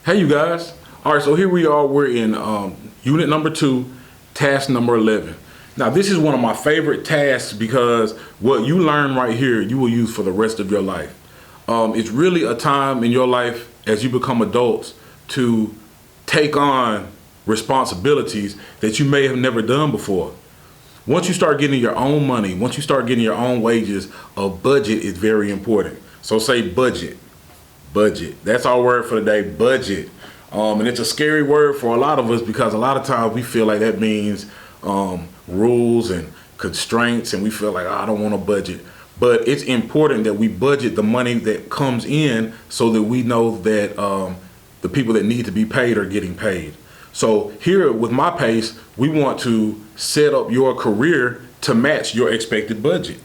Hey you guys. All right, so here we are. We're in unit number 2, task number 11. Now this is one of my favorite tasks because what you learn right here, you will use for the rest of your life. It's really a time in your life as you become adults to take on responsibilities that you may have never done before. Once you start getting your own money, once you start getting your own wages, a budget is very important. So say budget. Budget. That's our word for the day, budget. And it's a scary word for a lot of us because a lot of times we feel like that means rules and constraints, and we feel like, oh, I don't want a budget. But it's important that we budget the money that comes in so that we know that the people that need to be paid are getting paid. So here with Mypace, we want to set up your career to match your expected budget.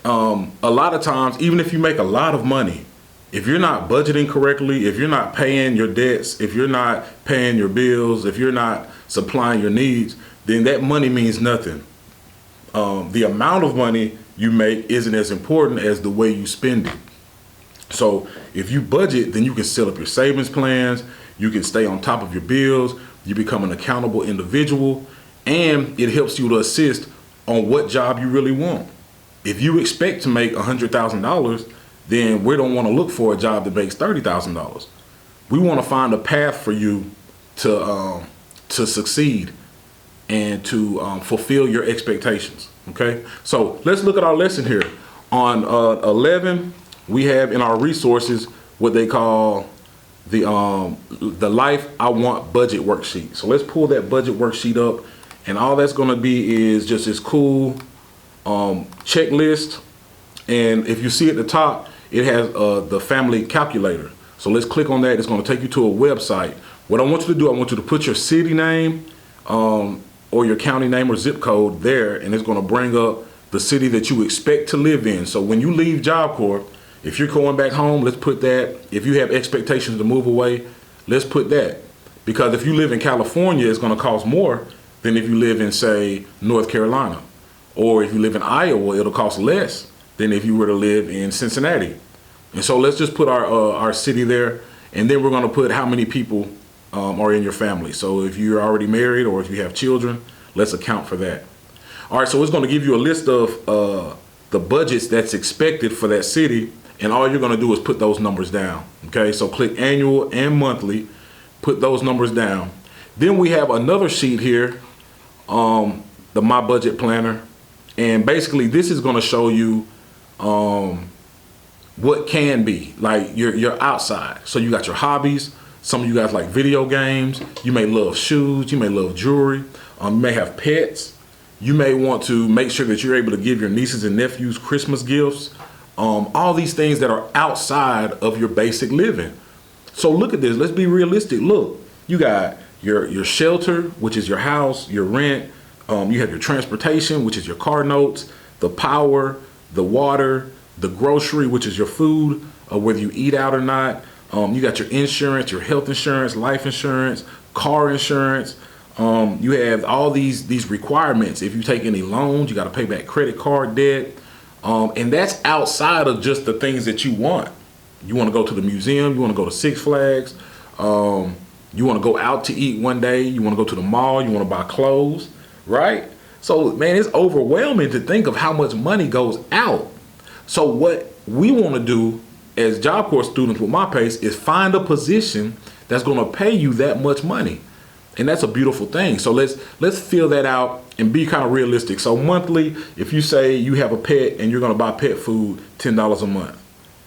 A lot of times, even if you make a lot of money, if you're not budgeting correctly, if you're not paying your debts, if you're not paying your bills, if you're not supplying your needs, then that money means nothing. The amount of money you make isn't as important as the way you spend it. So if you budget, then you can set up your savings plans, you can stay on top of your bills, you become an accountable individual, and it helps you to assist on what job you really want. If you expect to make $100,000, then we don't want to look for a job that makes $30,000. We want to find a path for you to succeed and to fulfill your expectations. Okay, so let's look at our lesson here. On 11, we have in our resources what they call the Life I Want budget worksheet. So let's pull that budget worksheet up, and all that's going to be is just this cool checklist. And if you see at the top, it has the family calculator. So let's click on that. It's going to take you to a website. What I want you to do, I want you to put your city name or your county name or zip code there, and it's going to bring up the city that you expect to live in. So when you leave Job Corps, if you're going back home, let's put that. If you have expectations to move away, let's put that. Because if you live in California, it's going to cost more than if you live in, say, North Carolina. Or if you live in Iowa, it'll cost less than if you were to live in Cincinnati. And so let's just put our city there, and then we're going to put how many people are in your family. So if you're already married or if you have children, let's account for that. All right, so it's going to give you a list of the budgets that's expected for that city, and all you're going to do is put those numbers down. Okay, so click annual and monthly, put those numbers down. Then we have another sheet here, the My Budget Planner, and basically this is going to show you what can be, like you're outside. So you got your hobbies. Some of you guys like video games. You may love shoes. You may love jewelry. You may have pets. You may want to make sure that you're able to give your nieces and nephews Christmas gifts. All these things that are outside of your basic living. So look at this. Let's be realistic. Look, you got your shelter, which is your house, your rent. You have your transportation, which is your car notes, the power, the water, the grocery, which is your food, whether you eat out or not. You got your insurance, your health insurance, life insurance, car insurance. You have all these requirements. If you take any loans, you got to pay back credit card debt. And that's outside of just the things that you want. You want to go to the museum, you want to go to Six Flags, you want to go out to eat one day, you want to go to the mall, you want to buy clothes, right? So, man, it's overwhelming to think of how much money goes out. So what we want to do as Job Corps students with Mypace is find a position that's going to pay you that much money. And that's a beautiful thing. So let's fill that out and be kind of realistic. So monthly, if you say you have a pet and you're going to buy pet food, $10 a month,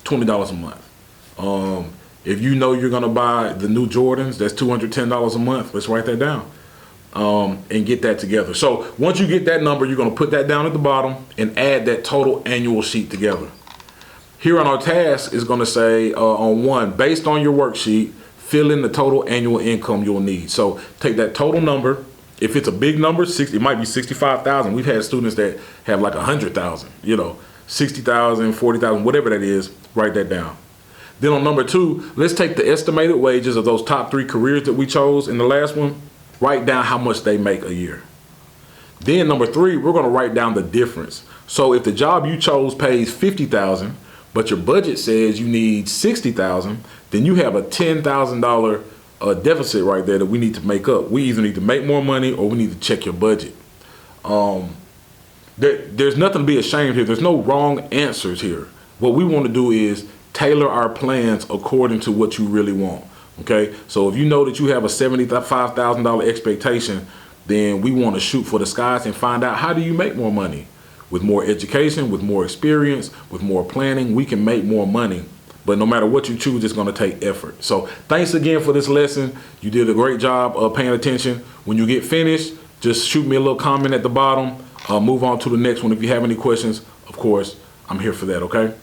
$20 a month. If you know you're going to buy the new Jordans, that's $210 a month. Let's write that down and get that together. So once you get that number, you're going to put that down at the bottom and add that total annual sheet together. Here on our task is going to say on 1, based on your worksheet, fill in the total annual income you'll need. So take that total number. If it's a big number, it might be 65,000. We've had students that have like 100,000, 60,000, 40,000, whatever that is, write that down. Then on number 2, let's take the estimated wages of those top 3 careers that we chose in the last one, write down how much they make a year. Then number 3, we're going to write down the difference. So if the job you chose pays $50,000, but your budget says you need $60,000, then you have a $10,000 deficit right there that we need to make up. We either need to make more money or we need to check your budget. There's nothing to be ashamed here. There's no wrong answers here. What we want to do is tailor our plans according to what you really want. Okay, so if you know that you have a $75,000 expectation, then we want to shoot for the skies and find out, how do you make more money? With more education, with more experience, with more planning, we can make more money. But no matter what you choose, it's going to take effort. So thanks again for this lesson. You did a great job of paying attention. When you get finished, just shoot me a little comment at the bottom. Move on to the next one. If you have any questions, of course, I'm here for that, okay?